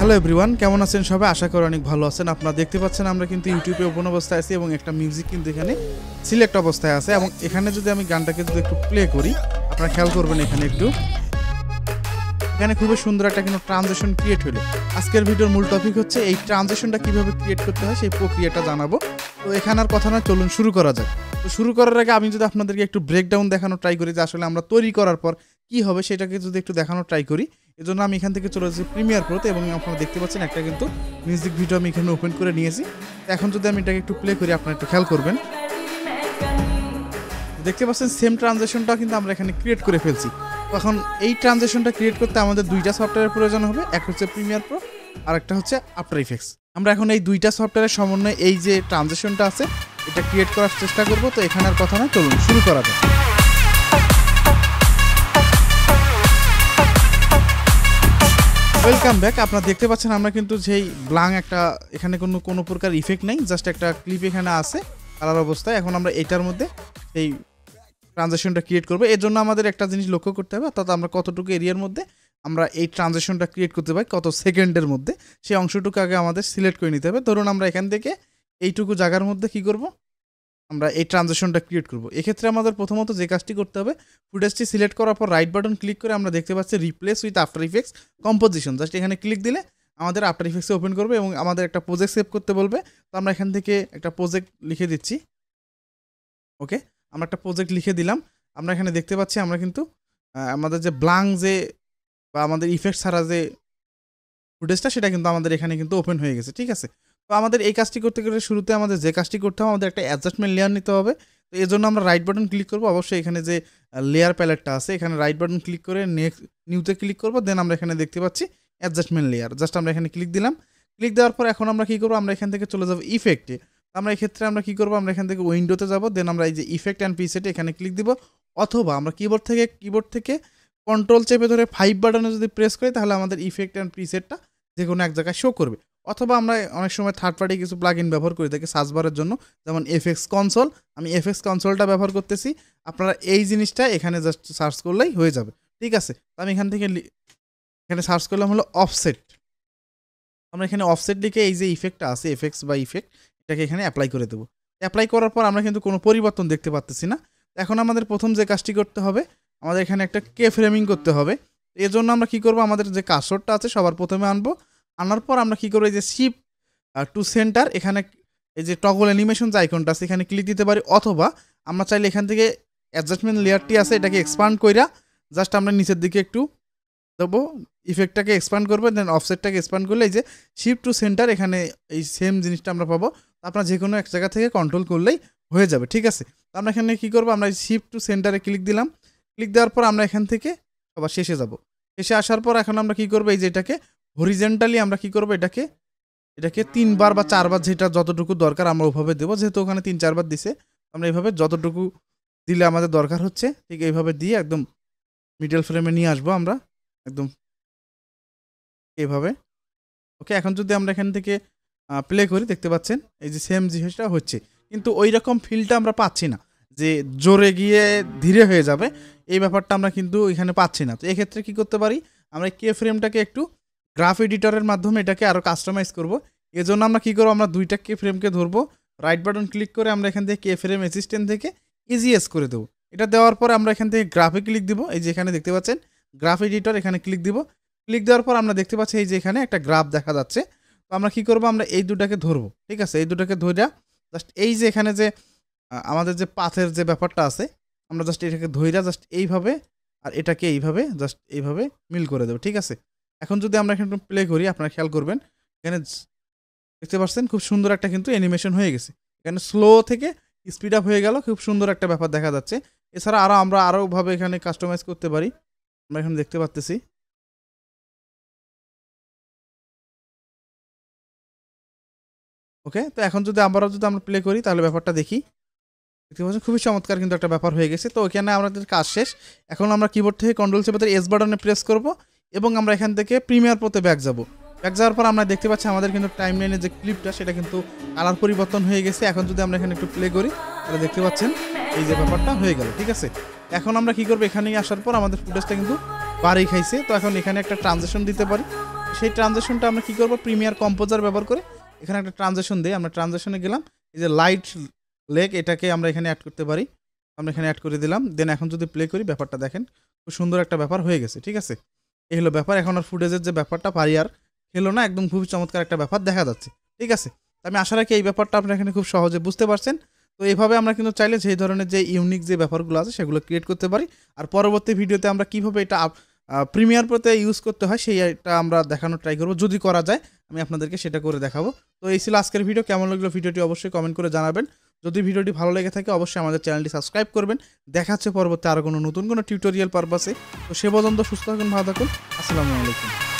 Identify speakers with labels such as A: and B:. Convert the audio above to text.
A: Hello everyone, কেমন আছেন সবাই? আশা করি অনেক ভালো আছেন। আপনারা দেখতে পাচ্ছেন আমরা কিন্তু ইউটিউবে ওপেন অবস্থায় আছি এবং একটা মিউজিক কিন্তু এখানে সিলেক্ট অবস্থায় আছে এবং এখানে যদি আমি গানটাকে যদি একটু প্লে করি, আপনারা খেয়াল করবেন এখানে খুবই সুন্দর একটা কিন্তু ট্রানজিশন ক্রিয়েট হলো। আজকের ভিডিওর মূল টপিক হচ্ছে এই ট্রানজিশনটা কিভাবে ক্রিয়েট করতে হয় সেই প্রক্রিয়াটা জানাবো। তো এখানে আর কথা না, চলুন শুরু করা যাক। তো শুরু করার আগে আমি যদি আপনাদেরকে একটু ব্রেকডাউন দেখানো ট্রাই করি যে আসলে আমরা তৈরি করার পর কি হবে সেটাকে যদি একটু দেখানো ট্রাই করি। এজন্য আমি এখান থেকে চলে যাচ্ছি প্রিমিয়ার প্রোতে এবং আপনারা দেখতে পাচ্ছেন একটা কিন্তু মিউজিক ভিডিও আমি এখানে ওপেন করে নিয়েছি। এখন যদি আমি এটাকে একটু প্লে করি, আপনারা একটু খেয়াল করবেন, দেখতে পাচ্ছেন সেম ট্রানজিশনটা কিন্তু আমরা এখানে ক্রিয়েট করে ফেলছি। তখন এই ট্রানজিশনটা ক্রিয়েট করতে আমাদের দুইটা সফটওয়্যারের প্রয়োজন হবে, একটা হচ্ছে প্রিমিয়ার প্রো আর একটা হচ্ছে আফটার ইফেক্টস। আমরা এখন এই দুইটা সফটওয়্যারের সমন্বয়ে এই যে ট্রানজিশনটা আছে এটা ক্রিয়েট করার চেষ্টা করব। তো এখানে আর কথা নয়, চলুন শুরু করা যাক। Welcome back. আপনারা দেখতে পাচ্ছেন আমরা কিন্তু যেই ব্লাং একটা এখানে কোনো প্রকার ইফেক্ট নেই, জাস্ট একটা ক্লিপ এখানে আছে কালার অবস্থায়। এখন আমরা এটার মধ্যে এই ট্রানজিশনটা ক্রিয়েট করবো। এর জন্য আমাদের একটা জিনিস লক্ষ্য করতে হবে, অর্থাৎ আমরা কতটুকু এরিয়ার মধ্যে আমরা এই ট্রানজিশনটা ক্রিয়েট করতে পারি, কত সেকেন্ডের মধ্যে, সেই অংশটুকু আগে আমাদের সিলেক্ট করে নিতে হবে। ধরুন আমরা এখান থেকে এইটুকু জায়গার মধ্যে কি করব, আমরা এই ট্রানজিশনটা ক্রিয়েট করব। এক্ষেত্রে আমাদের প্রথমত যে কাজটি করতে হবে, ফুটেজটি সিলেক্ট করার পর রাইট বাটন ক্লিক করে আমরা দেখতে পাচ্ছি replace with after effects composition. Just এখানে ক্লিক দিলে আমাদের আফটার ইফেক্টসে ওপেন করবে এবং আমাদের একটা প্রজেক্ট সেভ করতে বলবে। তো আমরা এখান থেকে একটা প্রজেক্ট লিখে দিচ্ছি। ওকে, আমরা একটা প্রজেক্ট লিখে দিলাম। আমরা এখানে দেখতে পাচ্ছি আমরা কিন্তু আমাদের যে ব্লাং যে বা আমাদের ইফেক্ট ছাড়া যে ফুটেজটা সেটা কিন্তু আমাদের এখানে কিন্তু ওপেন হয়ে গেছে। ঠিক আছে, তো আমাদের এই কাজটি করতে গেলে শুরুতে আমাদের যে কাজটি করতে হবে, আমাদের একটা অ্যাডজাস্টমেন্ট লেয়ার নিতে হবে। তো এর জন্য আমরা রাইট বাটন ক্লিক করবো। অবশ্যই এখানে যে লেয়ার প্যালেটটা আছে এখানে রাইট বাটন ক্লিক করে নেক্সট নিউতে ক্লিক করবো। দেন আমরা এখানে দেখতে পাচ্ছি অ্যাডজাস্টমেন্ট লেয়ার, জাস্ট আমরা এখানে ক্লিক দিলাম। ক্লিক দেওয়ার পর এখন আমরা কী করবো, আমরা এখান থেকে চলে যাবো ইফেক্টে। আমরা এই ক্ষেত্রে আমরা কী করবো, আমরা এখান থেকে উইন্ডোতে যাবো। দেন আমরা এই যে ইফেক্ট অ্যান্ড প্রিসেটে এখানে ক্লিক দিব, অথবা আমরা কিবোর্ড থেকে কন্ট্রোল চেপে ধরে 5 বাটনে যদি প্রেস করি তাহলে আমাদের ইফেক্ট অ্যান্ড প্রিসেটটা যে কোনো এক জায়গায় শো করবে। অথবা আমরা অনেক সময় থার্ড পার্টি কিছু প্লাগইন ব্যবহার করি থাকি সার্চ বারের জন্য, যেমন এফএক্স কনসোল। আমি এফএক্স কনসোলটা ব্যবহার করতেছি। আপনারা এই জিনিসটা এখানে জাস্ট সার্চ করলেই হয়ে যাবে। ঠিক আছে, তো আমি এখান থেকে এখানে সার্চ করলাম হলো অফসেট। আমরা এখানে অফসেট লিখে এই যে ইফেক্টটা আছে এফএক্স বা ইফেক্ট, এটাকে এখানে অ্যাপ্লাই করে দেবো। অ্যাপ্লাই করার পর আমরা কিন্তু কোনো পরিবর্তন দেখতে পাচ্ছি না। এখন আমাদের প্রথম যে কাজটি করতে হবে, আমাদের এখানে একটা কে ফ্রেমিং করতে হবে। এর জন্য আমরা কি করব, আমাদের যে কার্সরটা আছে সবার প্রথমে আনবো। আনার পর আমরা কি করবো, এই যে শিফট টু সেন্টার, এখানে এই যে টগল অ্যানিমেশন যে আইকনটা আছে এখানে ক্লিক দিতে পারি, অথবা আমরা চাইলে এখান থেকে অ্যাডজাস্টমেন্ট লেয়ারটি আছে এটাকে এক্সপান্ড কইরা জাস্ট আমরা নিচের দিকে একটু দেবো, ইফেক্টটাকে এক্সপান্ড করবো। দেন অফসেটটাকে এক্সপান্ড করলে এই যে শিফট টু সেন্টার এখানে এই সেম জিনিসটা আমরা পাবো। আপনারা যে কোনো এক জায়গা থেকে কন্ট্রোল করলেই হয়ে যাবে। ঠিক আছে, তো আমরা এখানে কী করবো, আমরা শিফট টু সেন্টারে ক্লিক দিলাম। ক্লিক দেওয়ার পর আমরা এখান থেকে আবার শেষে যাব। শেষে আসার পর এখন আমরা কী করবো, এই যে এটাকে হরিজেন্টালি আমরা কী করবো, এটাকে 3 বার বা 4 বার যেটা যতটুকু দরকার আমরা ওভাবে দেবো। যেহেতু ওখানে 3-4 বার দিছে, আমরা এইভাবে যতটুকু দিলে আমাদের দরকার হচ্ছে ঠিক এইভাবে দিয়ে একদম মিডল ফ্রেমে নিয়ে আসবো আমরা একদম এইভাবে। ওকে, এখন যদি আমরা এখান থেকে প্লে করি, দেখতে পাচ্ছেন এই যে সেম জিনিসটা হচ্ছে, কিন্তু ওই রকম ফিলটা আমরা পাচ্ছি না যে জোরে গিয়ে ধীরে হয়ে যাবে, এই ব্যাপারটা আমরা কিন্তু এখানে পাচ্ছি না। তো এক্ষেত্রে কী করতে পারি, আমরা কে ফ্রেমটাকে একটু গ্রাফ এডিটরের মাধ্যমে এটাকে আরও কাস্টমাইজ করবো। এর জন্য আমরা কী করবো, আমরা দুইটা কে ফ্রেমকে ধরবো, রাইট বাটন ক্লিক করে আমরা এখান থেকে কে ফ্রেম অ্যাসিস্ট্যান্ট থেকে ইজিএস করে দেবো। এটা দেওয়ার পরে আমরা এখান থেকে গ্রাফে ক্লিক দিব, এই যে এখানে দেখতে পাচ্ছেন গ্রাফ এডিটর, এখানে ক্লিক দিব। ক্লিক দেওয়ার পর আমরা দেখতে পাচ্ছি এই যে এখানে একটা গ্রাফ দেখা যাচ্ছে। তো আমরা কী করবো, আমরা এই দুটাকে ধরবো। ঠিক আছে, এই দুটাকে ধরে জাস্ট এই যে এখানে যে আমাদের যে পাথের যে ব্যাপারটা আছে, আমরা জাস্ট এটাকে ধইরা জাস্ট এইভাবে আর এটাকে এইভাবে জাস্ট এইভাবে মিল করে দেবো। ঠিক আছে, এখন যদি আমরা এখানে প্লে করি, আপনারা খেয়াল করবেন এখানে দেখতে পাচ্ছেন খুব সুন্দর একটা কিন্তু অ্যানিমেশন হয়ে গেছে। এখানে স্লো থেকে স্পিড আপ হয়ে গেল, খুব সুন্দর একটা ব্যাপার দেখা যাচ্ছে। এছাড়া আমরা আরোভাবে এখানে কাস্টমাইজ করতে পারি, আমরা এখানে দেখতে পাচ্তেছি। ওকে, তো এখন যদি আমরা প্লে করি তাহলে ব্যাপারটা দেখি, দেখতে পাচ্ছেন খুবই চমৎকার কিন্তু একটা ব্যাপার হয়ে গেছে। তো ওখানে আমাদের কাজ শেষ। এখন আমরা কিবোর্ড থেকে কন্ট্রোল চেপে এস বাটনে প্রেস করব এবং আমরা এখান থেকে প্রিমিয়ার প্রোতে ব্যাক যাব। ব্যাক যাওয়ার পর আমরা দেখতে পাচ্ছি আমাদের কিন্তু টাইমলাইনের যে ক্লিপটা সেটা কিন্তু কালার পরিবর্তন হয়ে গেছে। এখন যদি আমরা এখানে একটু প্লে করি তাহলে দেখতে পাচ্ছেন এই যে ব্যাপারটা হয়ে গেল। ঠিক আছে, এখন আমরা কী করবো, এখানে আসার পর আমাদের ফুটেজটা কিন্তু বাড়ি খাইছে। তো এখন এখানে একটা ট্রানজিশন দিতে পারি। সেই ট্রানজ্যাকশনটা আমরা কী করবো, প্রিমিয়ার কম্পোজার ব্যবহার করে এখানে একটা ট্রানজ্যাকশন দিই। আমরা ট্রানজ্যাকশনে গেলাম, এই যে লাইট লেক এটাকে আমরা এখানে অ্যাড করতে পারি। আমরা এখানে অ্যাড করে দিলাম। দেন এখন যদি প্লে করি ব্যাপারটা দেখেন খুব সুন্দর একটা ব্যাপার হয়ে গেছে। ঠিক আছে, এই হলো ব্যাপার। এখন আর ফুটেজের যে ব্যাপারটা পারি আর খেলো না, একদম খুবই চমৎকার একটা ব্যাপার দেখা যাচ্ছে। ঠিক আছে, আমি আশা রাখি এই ব্যাপারটা আপনারা এখানে খুব সহজে বুঝতে পারছেন। তো এইভাবে আমরা কিন্তু চাইলে সেই ধরনের যে ইউনিক যে ব্যাপারগুলো আছে সেগুলো ক্রিয়েট করতে পারি। আর পরবর্তী ভিডিওতে আমরা কীভাবে এটা প্রিমিয়ার প্রোতে ইউজ করতে হয় সেইটা আমরা দেখানোর ট্রাই করবো, যদি করা যায় আমি আপনাদেরকে সেটা করে দেখাবো। তো এই ছিল আজকের ভিডিও। কেমন লাগলো ভিডিওটি অবশ্যই কমেন্ট করে জানাবেন। যদি ভিডিওটি ভালো লেগে থাকে অবশ্যই আমাদের চ্যানেলটি সাবস্ক্রাইব করবেন। দেখা হচ্ছে পরবর্তী আরও কোনো নতুন কোনো টিউটোরিয়াল পারপাসে। তো সে পর্যন্ত সুস্থ থাকুন, ভালো থাকুন, আসসালামু আলাইকুম।